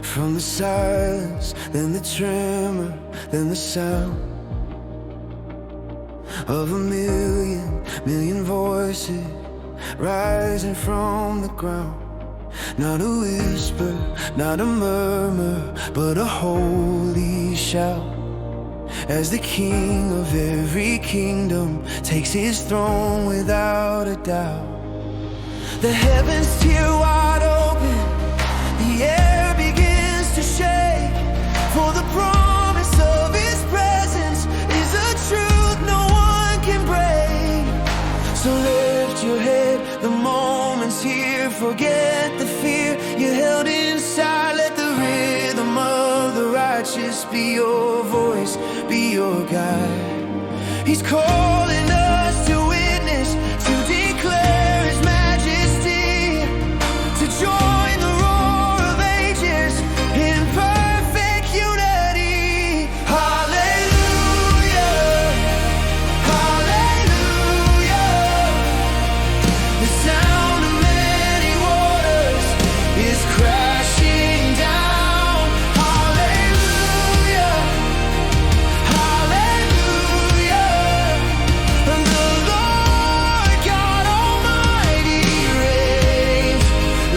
From the silence, then the tremor, then the sound of a million voices rising from the ground. Not a whisper, not a murmur, but a holy shout, as the King of every kingdom takes his throne without a doubt. The heavens tear wide open, the air begins to shake, for the promise of his presence is a truth no one can break. So lift your head, the moment's here, forget the fear you held inside. Let the rhythm of the righteous be your voice, be your guide. He's calling us to witness, to declare his majesty, to join the roar of ages in perfect unity. Hallelujah, hallelujah. The sound of many waters is crashing down. Hallelujah, hallelujah. And the Lord God Almighty reigns,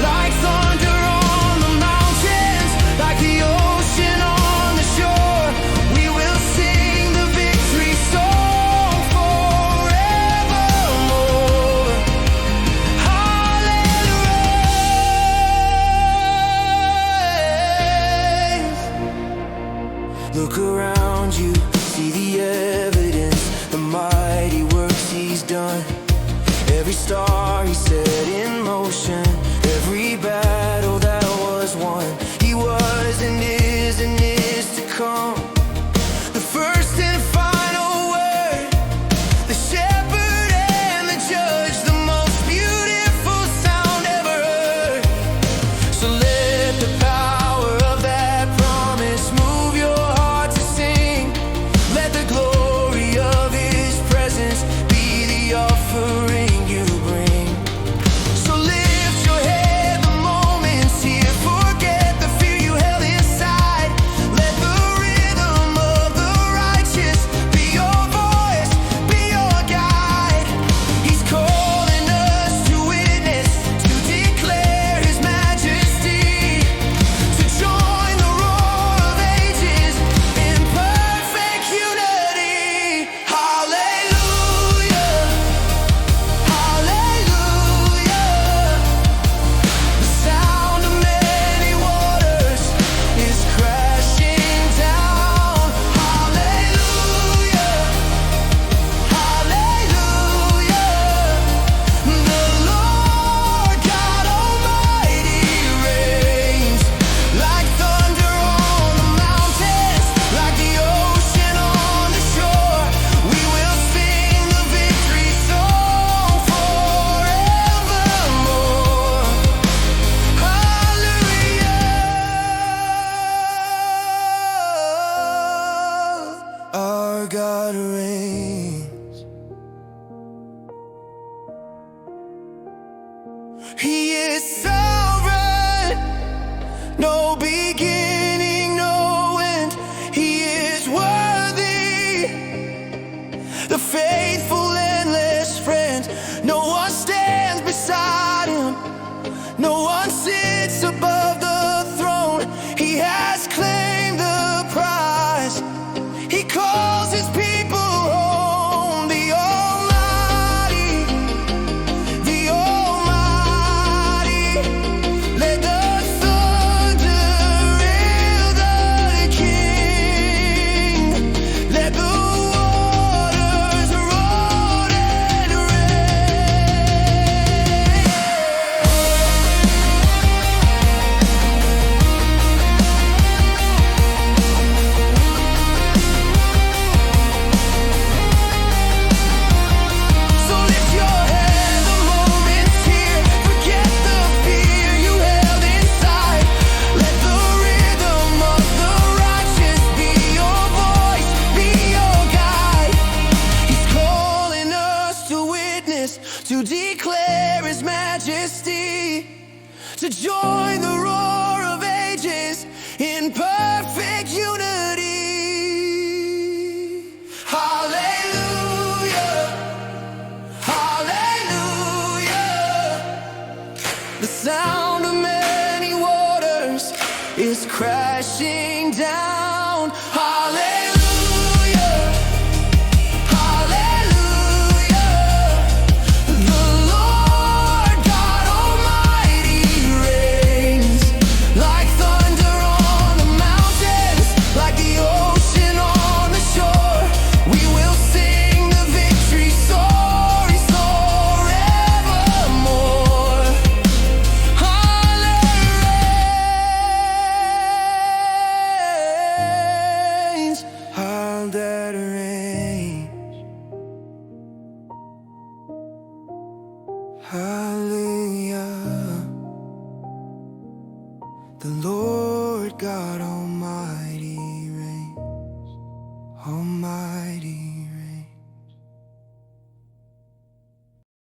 like thunder on the mountains, like the ocean on the shore. We will sing the victory song forevermore. Hallelujah. Look around you, see the evidence, the mighty works he's done. Every star he set in motion, every battle that was won. He was and is to come, the first and final word, the shepherd and the judge, the most beautiful sound ever heard. So let the power of that promise move your heart to sing. Let the glory of his presence be the offering you bring. So lift your head, the moment's here, forget the fear you held inside. Let the rhythm of the righteous be your voice, be your guide. He's calling us to witness, to declare his majesty, to join the roar of ages in perfect unity. Hallelujah, hallelujah. The sound of many waters is crashing down. Hallelujah, hallelujah. The Lord God Almighty reigns, like thunder on the mountains, like the ocean on the shore. We will sing the victory song forevermore. Hallelujah. Our God reigns. He is sovereign, no beginning, no end. He is worthy, the faithful, endless friend. No one stands beside him, no one sits above the throne. He has claimed the prize. He calls his people home, the Almighty, the Almighty. Let the thunder is crashing down. Hallelujah, hallelujah. The Lord God Almighty reigns, like thunder on the mountains, like the ocean on the shore. We will sing the victory stories forevermore. Hallelujah. The Lord God Almighty reigns. Almighty.